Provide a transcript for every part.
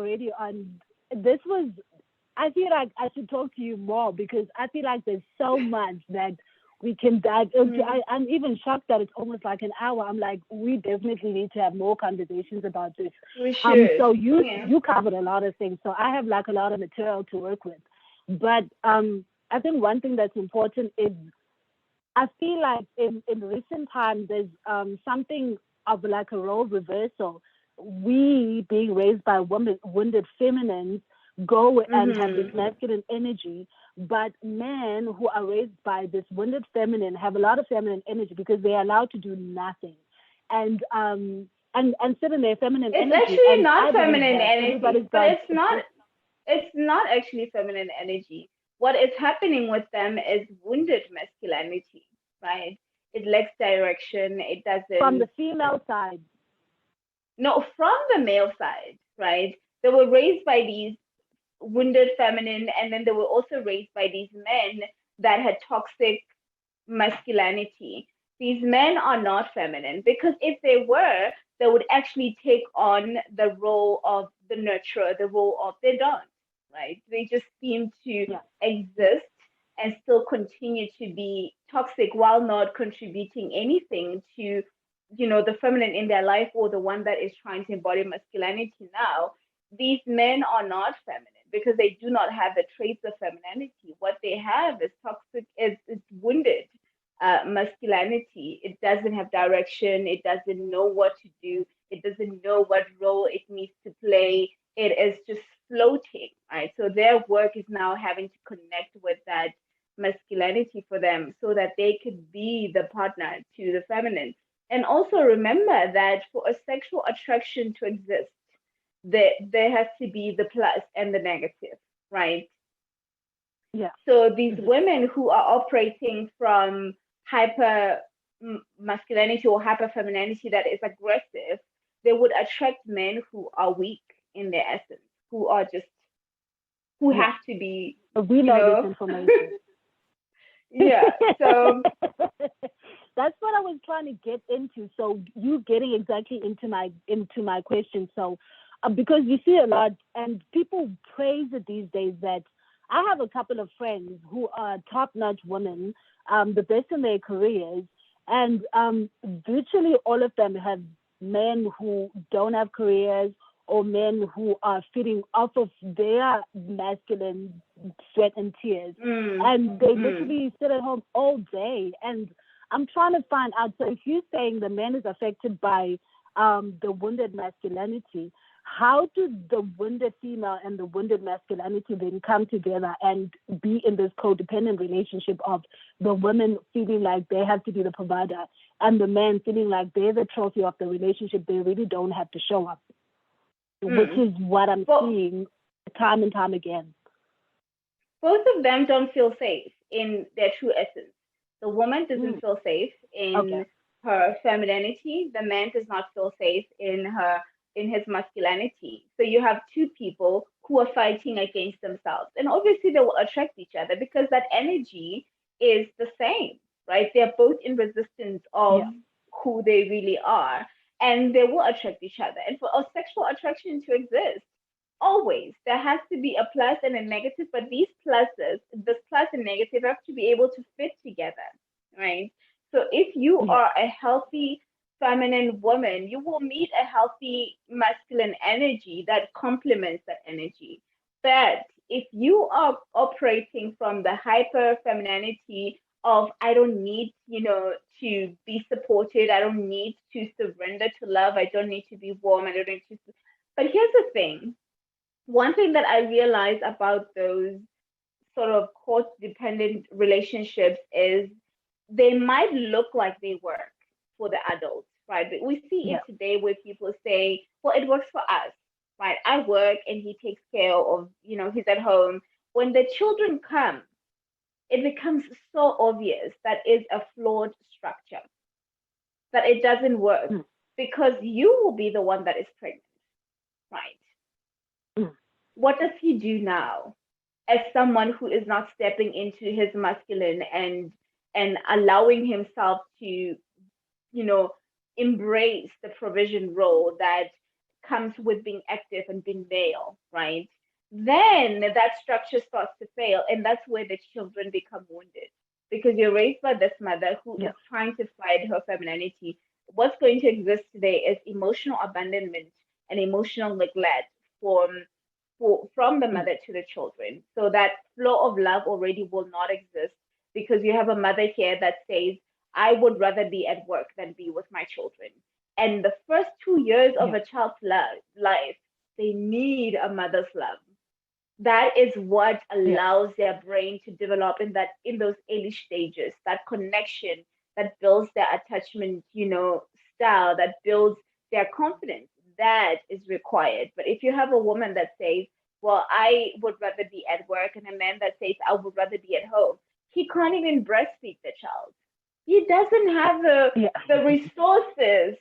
already on. This was, I feel like I should talk to you more because I feel like there's so much that we can dive into. I'm even shocked that it's almost like an hour. I'm like, we definitely need to have more conversations about this. We should. So you covered a lot of things. So I have like a lot of material to work with. But I think one thing that's important is I feel like in recent times there's something of like a role reversal. We being raised by wounded feminines go and have this masculine energy, but men who are raised by this wounded feminine have a lot of feminine energy because they're allowed to do nothing and sit in their feminine it's energy. Actually and not I believe feminine that energy, everybody's but got it's not actually feminine energy. What is happening with them is wounded masculinity, right? It lacks direction. It from the doesn't. female side. No, from the male side, right? They were raised by these wounded feminine, and then they were also raised by these men that had toxic masculinity. These men are not feminine because if they were, they would actually take on the role of the nurturer, the role of the don, right? They just seem to exist and still continue to be toxic while not contributing anything to, the feminine in their life or the one that is trying to embody masculinity now. These men are not feminine because they do not have the traits of femininity. What they have is toxic, it's wounded masculinity. It doesn't have direction. It doesn't know what to do. It doesn't know what role it needs to play. It is just floating, right? So their work is now having to connect with that masculinity for them so that they could be the partner to the feminine. And also remember that for a sexual attraction to exist, there has to be the plus and the negative, right? Yeah. So these women who are operating from hyper masculinity or hyper femininity that is aggressive, they would attract men who are weak in their essence, who are just have to be, we know this information. Yeah. So that's what I was trying to get into. So you getting exactly into my question. So because you see a lot and people praise it these days that I have a couple of friends who are top-notch women, the best in their careers, and virtually all of them have men who don't have careers or men who are feeding off of their masculine sweat and tears. And they literally sit at home all day. And I'm trying to find out, so if you're saying the man is affected by the wounded masculinity, how do the wounded female and the wounded masculinity then come together and be in this codependent relationship of the women feeling like they have to be the provider and the men feeling like they're the trophy of the relationship, they really don't have to show up, which is what I'm seeing time and time again. Both of them don't feel safe in their true essence. The woman doesn't feel safe in her femininity. The man does not feel safe in his masculinity. So you have two people who are fighting against themselves. And obviously they will attract each other because that energy is the same, right? They're both in resistance of who they really are. And they will attract each other. And for a sexual attraction to exist, always there has to be a plus and a negative, but these pluses, this plus and negative, have to be able to fit together, right? So if you are a healthy feminine woman, you will meet a healthy masculine energy that complements that energy. But if you are operating from the hyper femininity of I don't need, to be supported, I don't need to surrender to love, I don't need to be warm, I don't need to. But here's the thing. One thing that I realized about those sort of court-dependent relationships is they might look like they work for the adults, right? But we see it today where people say, well, it works for us, right? I work and he takes care of, he's at home. When the children come, it becomes so obvious that it's a flawed structure, that it doesn't work because you will be the one that is pregnant, right? What does he do now as someone who is not stepping into his masculine and allowing himself to, embrace the provision role that comes with being active and being male, right? Then that structure starts to fail, and that's where the children become wounded because you're raised by this mother who is trying to fight her femininity. What's going to exist today is emotional abandonment and emotional neglect from the mother to the children. So that flow of love already will not exist because you have a mother here that says, I would rather be at work than be with my children. And the first 2 years of a child's life, they need a mother's love. That is what allows their brain to develop in those early stages, that connection that builds their attachment, style, that builds their confidence. That is required. But if you have a woman that says, well, I would rather be at work, and a man that says, I would rather be at home, he can't even breastfeed the child. He doesn't have the resources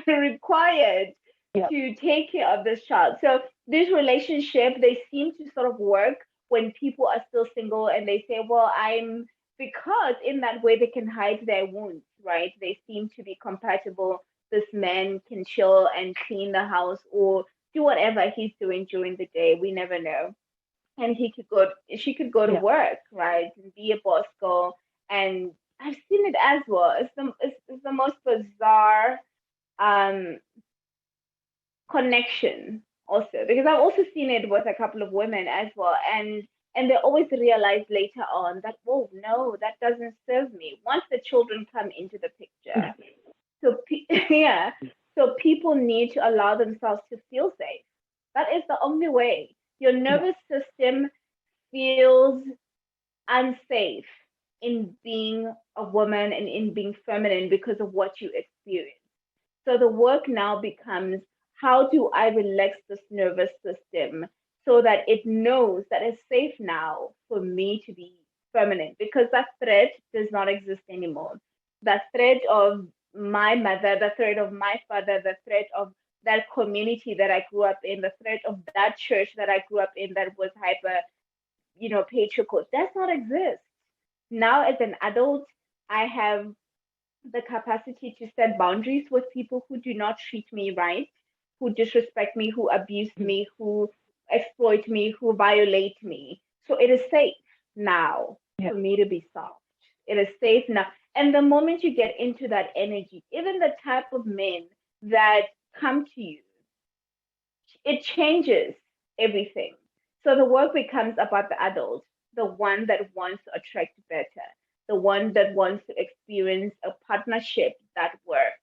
required to take care of this child. So this relationship, they seem to sort of work when people are still single and they say, well, because in that way they can hide their wounds, right? They seem to be compatible. This man can chill and clean the house or do whatever he's doing during the day. We never know. And she could go to work, right? And be a boss girl. And I've seen it as well. It's the most bizarre connection also, because I've also seen it with a couple of women as well, and they always realize later on that, oh no, that doesn't serve me once the children come into the picture. So so people need to allow themselves to feel safe. That is the only way. Your nervous system feels unsafe in being a woman and in being feminine because of what you experience. So the work now becomes, how do I relax this nervous system so that it knows that it's safe now for me to be feminine? Because that threat does not exist anymore. That threat of my mother, the threat of my father, the threat of that community that I grew up in, the threat of that church that I grew up in that was hyper, patriarchal, does not exist. Now as an adult, I have the capacity to set boundaries with people who do not treat me right, who disrespect me, who abuse me, who exploit me, who violate me. So it is safe now for me to be soft. It is safe now. And the moment you get into that energy, even the type of men that come to you, it changes everything. So the work becomes about the adult, the one that wants to attract better, the one that wants to experience a partnership that works.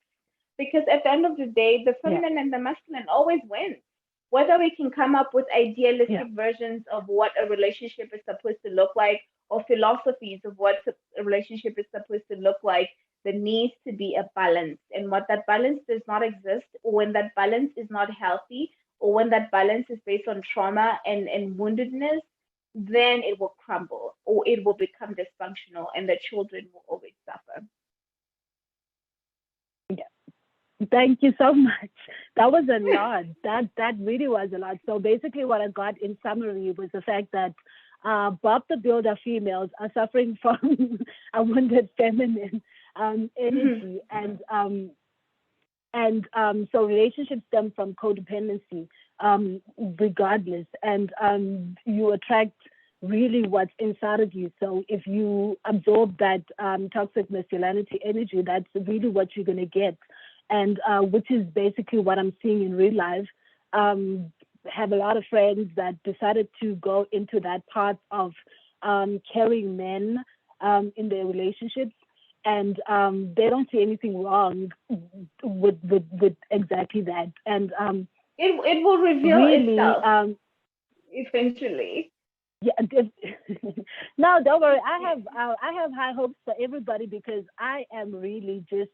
Because at the end of the day, the feminine and the masculine always wins. Whether we can come up with idealistic versions of what a relationship is supposed to look like, or philosophies of what a relationship is supposed to look like, there needs to be a balance. And what that balance does not exist, or when that balance is not healthy, or when that balance is based on trauma and woundedness, then it will crumble or it will become dysfunctional and the children will always suffer. Thank you so much. That was a lot. That really was a lot. So basically what I got in summary was the fact that Bob the Builder females are suffering from a wounded feminine energy, and so relationships stem from codependency, regardless, and you attract really what's inside of you. So if you absorb that toxic masculinity energy, that's really what you're going to get. And which is basically what I'm seeing in real life. Have a lot of friends that decided to go into that path of carrying men in their relationships, and they don't see anything wrong with exactly that. And it will reveal really, itself eventually. Yeah. No, don't worry. I have high hopes for everybody, because I am really just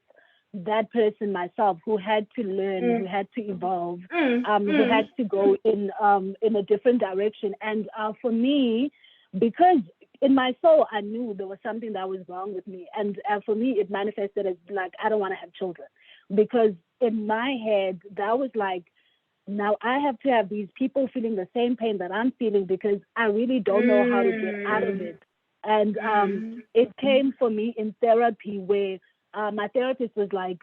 that person myself who had to learn, who had to evolve, who had to go in a different direction. And for me, because in my soul, I knew there was something that was wrong with me. And for me, it manifested as like, I don't want to have children, because in my head, that was like, now I have to have these people feeling the same pain that I'm feeling, because I really don't know how to get out of it. And it came for me in therapy, where my therapist was like,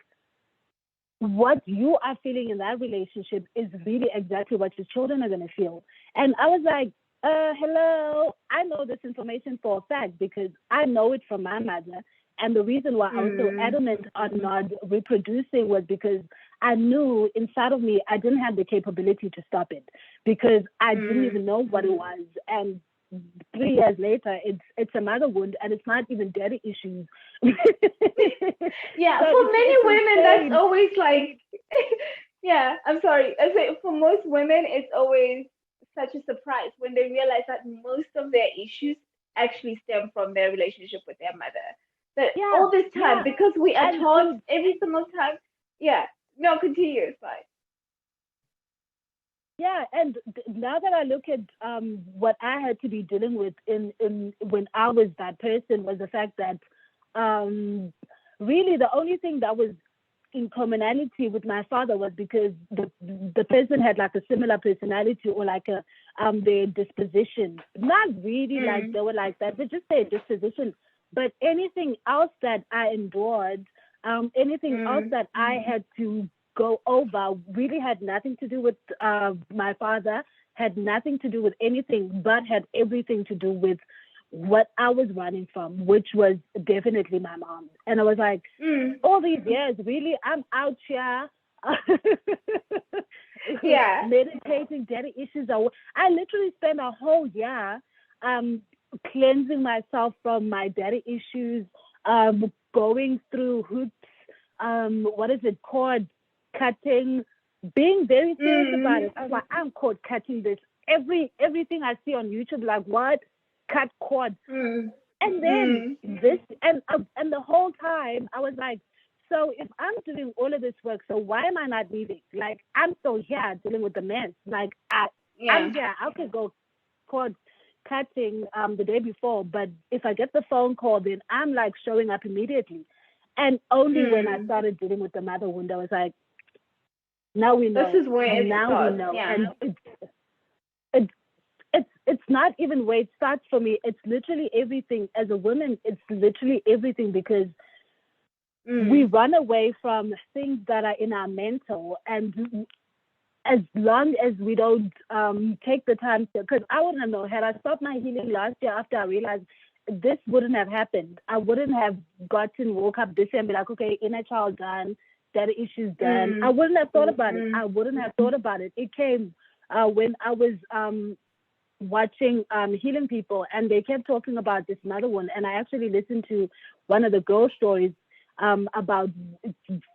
what you are feeling in that relationship is really exactly what your children are going to feel. And I was like, hello, I know this information for a fact because I know it from my mother. And the reason why I was so adamant on not reproducing was because I knew inside of me I didn't have the capability to stop it because I didn't even know what it was. And 3 years later, it's a mother wound, and it's not even daddy issues. Yeah, So for many it's women, insane. that's always like, yeah, I'm sorry. I say for most women, it's always such a surprise when they realize that most of their issues actually stem from their relationship with their mother. That Yeah, all this time, yeah. because we are And taught every single time. Yeah, no, continue, it's fine. yeah, and now that I look at what I had to be dealing with in when I was that person was the fact that really the only thing that was in commonality with my father was because the person had like a similar personality or like a their disposition. Not really like they were like that, but just their disposition. But anything else that I endured, anything else that I had to go over really had nothing to do with my father, had nothing to do with anything, but had everything to do with what I was running from, which was definitely my mom. And I was like, all these years, really, I'm out here Yeah. meditating daddy issues. I literally spent a whole year cleansing myself from my daddy issues, going through hoops, what is it called? Cutting, being very serious about it. I was like, I'm caught cutting this. Everything I see on YouTube, like what? Cut cord. And then this, and the whole time I was like, so if I'm doing all of this work, so why am I not leaving? Like I'm still here dealing with the mess. Like I'm here. I could go cord cutting the day before, but if I get the phone call, then I'm like showing up immediately. And only when I started dealing with the mother wound, I was like, now we know. This is where it now starts. we know. Yeah. And it's not even where it starts for me. It's literally everything. As a woman, it's literally everything because we run away from things that are in our mental, and as long as we don't take the time to, because I wouldn't know, had I stopped my healing last year after I realized this wouldn't have happened. I wouldn't have woke up this year and be like, okay, inner child done, daddy issues done. I wouldn't have thought about it. I wouldn't have thought about it. It came when I was watching Healing People, and they kept talking about this mother one. And I actually listened to one of the girl stories about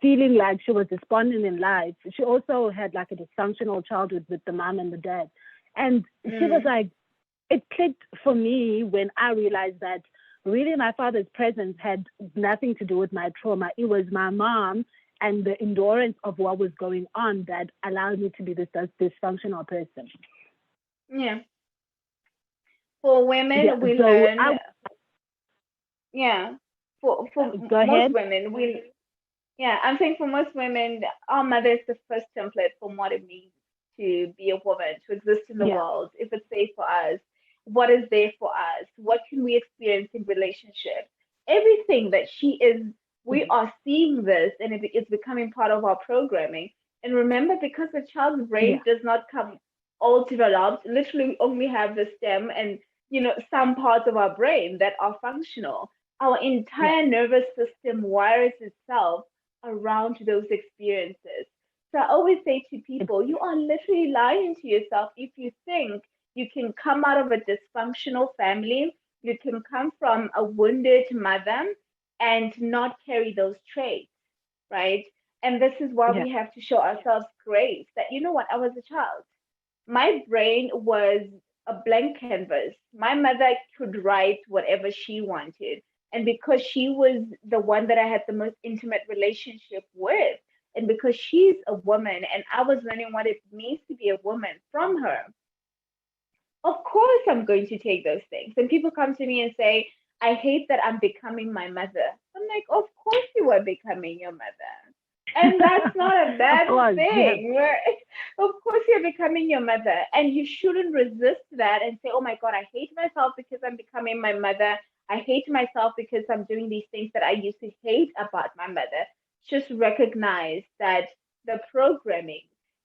feeling like she was despondent in life. She also had like a dysfunctional childhood with the mom and the dad. And she was like, it clicked for me when I realized that really my father's presence had nothing to do with my trauma. It was my mom and the endurance of what was going on that allowed me to be this dysfunctional person. Yeah. For women, we learn. For most women, I'm saying for most women, our mother is the first template for what it means to be a woman, to exist in the world. If it's safe for us, what is there for us? What can we experience in relationships? Everything that she is, we are seeing this, and it's becoming part of our programming. And remember, because the child's brain does not come all developed, literally we only have the stem and some parts of our brain that are functional. Our entire nervous system wires itself around those experiences. So I always say to people, you are literally lying to yourself if you think you can come out of a dysfunctional family, you can come from a wounded mother and not carry those traits, right? And this is why we have to show ourselves grace that, you know what, I was a child. My brain was a blank canvas. My mother could write whatever she wanted. And because she was the one that I had the most intimate relationship with, and because she's a woman and I was learning what it means to be a woman from her, of course I'm going to take those things. And people come to me and say, I hate that I'm becoming my mother. I'm like, of course you are becoming your mother. And that's not a bad thing. Of course you're becoming your mother. And you shouldn't resist that and say, oh my God, I hate myself because I'm becoming my mother. I hate myself because I'm doing these things that I used to hate about my mother. just recognize that the programming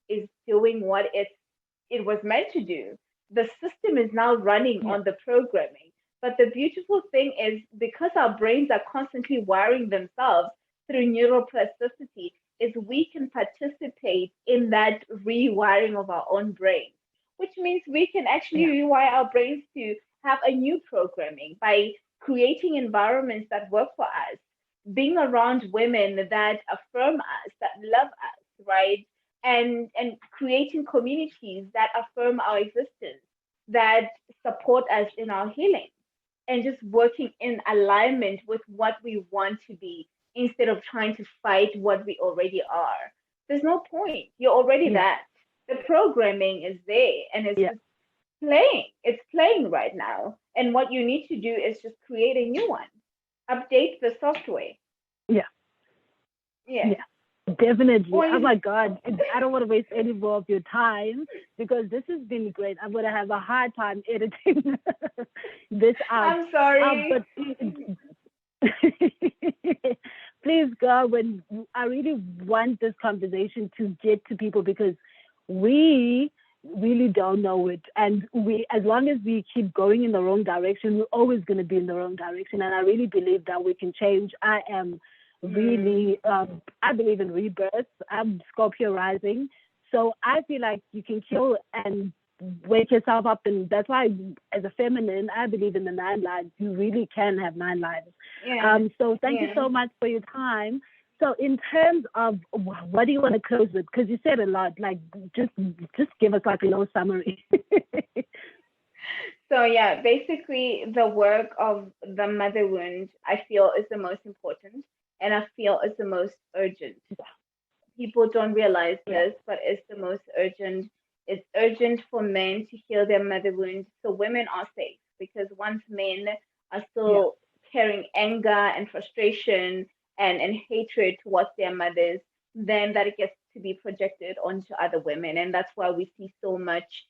is doing what it was meant to do. The system is now running on the programming. But the beautiful thing is, because our brains are constantly wiring themselves through neuroplasticity, is we can participate in that rewiring of our own brains, which means we can actually rewire our brains to have a new programming by creating environments that work for us, being around women that affirm us, that love us, right? And creating communities that affirm our existence, that support us in our healing, and just working in alignment with what we want to be instead of trying to fight what we already are. There's no point. You're already that. The programming is there and it's just playing. It's playing right now. And what you need to do is just create a new one. Update the software. Yeah. Definitely. Oh my God. I don't want to waste any more of your time because this has been great. I'm going to have a hard time editing this out. I'm sorry. But please, God, I really want this conversation to get to people because we really don't know it. And as long as we keep going in the wrong direction, we're always going to be in the wrong direction. And I really believe that we can change. I am really, I believe in rebirth. I'm Scorpio rising. So I feel like you can kill and wake yourself up. And that's why, as a feminine, I believe in the 9 lives. You really can have 9 lives. So thank you so much for your time. So in terms of what do you want to close with? Because you said a lot, like just give us like a little summary. So basically the work of the mother wound, I feel, is the most important, and I feel is the most urgent. People don't realize this, but it's the most urgent. It's urgent for men to heal their mother wound so women are safe, because once men are still carrying anger and frustration and hatred towards their mothers, then that gets to be projected onto other women. And that's why we see so much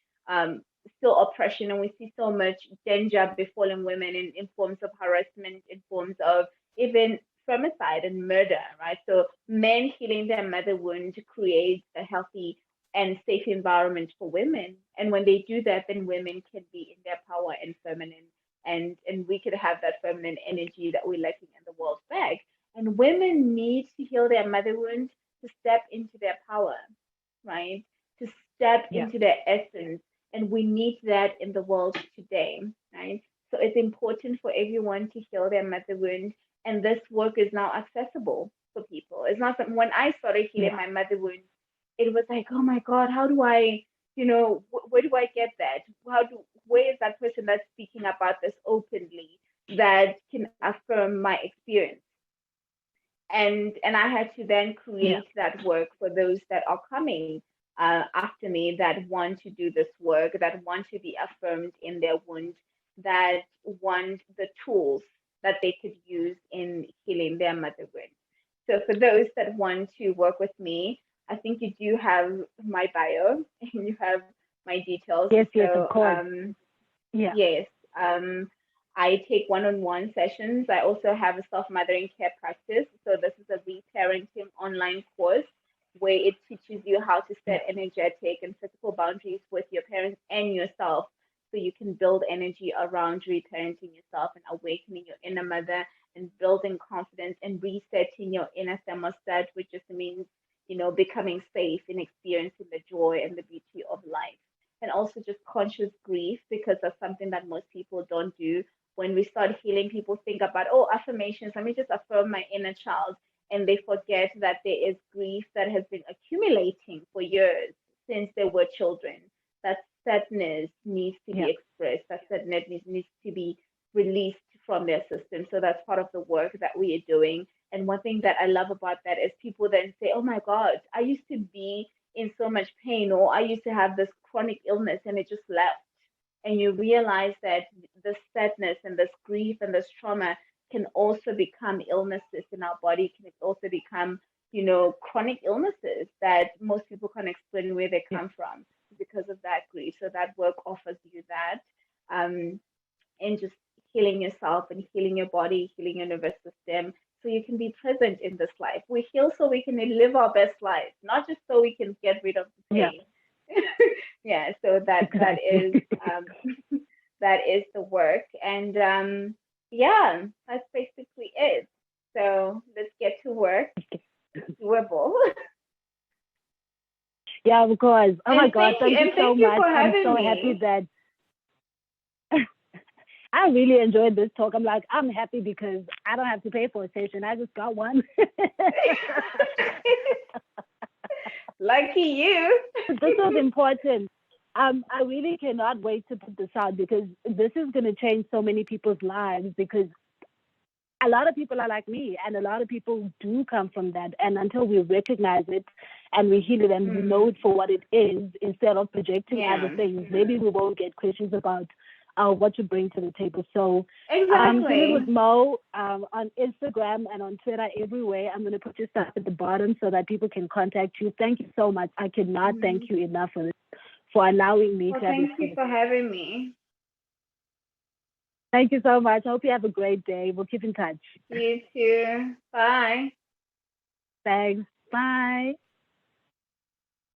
still oppression, and we see so much danger befalling women in forms of harassment, in forms of even femicide and murder, right? So men healing their mother wound creates a healthy and safe environment for women. And when they do that, then women can be in their power and feminine, and we could have that feminine energy that we're lacking in the world back. And women need to heal their mother wound to step into their power, right? To step into their essence. And we need that in the world today, right? So it's important for everyone to heal their mother wound. And this work is now accessible for people. It's not something, when I started healing my mother wound, it was like, oh my God, how do I, where do I get that? Where is that person that's speaking about this openly that can affirm my experience? And I had to then create that work for those that are coming after me, that want to do this work, that want to be affirmed in their wound, that want the tools that they could use in healing their mother wound. So for those that want to work with me, I think you do have my bio and you have my details. Yes, of course. Yes. I take one-on-one sessions. I also have a self-mothering care practice. So this is a reparenting online course where it teaches you how to set energetic and physical boundaries with your parents and yourself, so you can build energy around reparenting yourself and awakening your inner mother and building confidence and resetting your inner thermostat, which just means, becoming safe and experiencing the joy and the beauty of life. And also just conscious grief, because that's something that most people don't do. When we start healing, people think about, affirmations, let me just affirm my inner child. And they forget that there is grief that has been accumulating for years since they were children. That sadness needs to be expressed. That sadness needs to be released from their system. So that's part of the work that we are doing. And one thing that I love about that is people then say, oh my God, I used to be in so much pain, or I used to have this chronic illness and it just left. And you realize that this sadness and this grief and this trauma can also become illnesses in our body, can also become, chronic illnesses that most people can't explain where they come from because of that grief. So that work offers you that. And just healing yourself and healing your body, healing your nervous system, so you can be present in this life. We heal so we can live our best life, not just so we can get rid of the pain. Yeah, so that is that is the work, and yeah, that's basically it. So let's get to work. It's doable. Yeah, of course. Oh my And God, thank you so much. I'm so me. happy that I really enjoyed this talk. I'm happy because I don't have to pay for a session. I just got one. Lucky you. This was important. I really cannot wait to put this out because this is going to change so many people's lives, because a lot of people are like me, and a lot of people do come from that. And until we recognize it and we heal it and we know it for what it is, instead of projecting other things, maybe we won't get questions about what you bring to the table. So Healing with Mo on Instagram and on Twitter, everywhere. I'm going to put your stuff at the bottom so that people can contact you. Thank you so much. I cannot thank you enough for allowing me to have Thank you for having me. Thank you so much. I hope you have a great day. We'll keep in touch. You too. Bye. Thanks. Bye.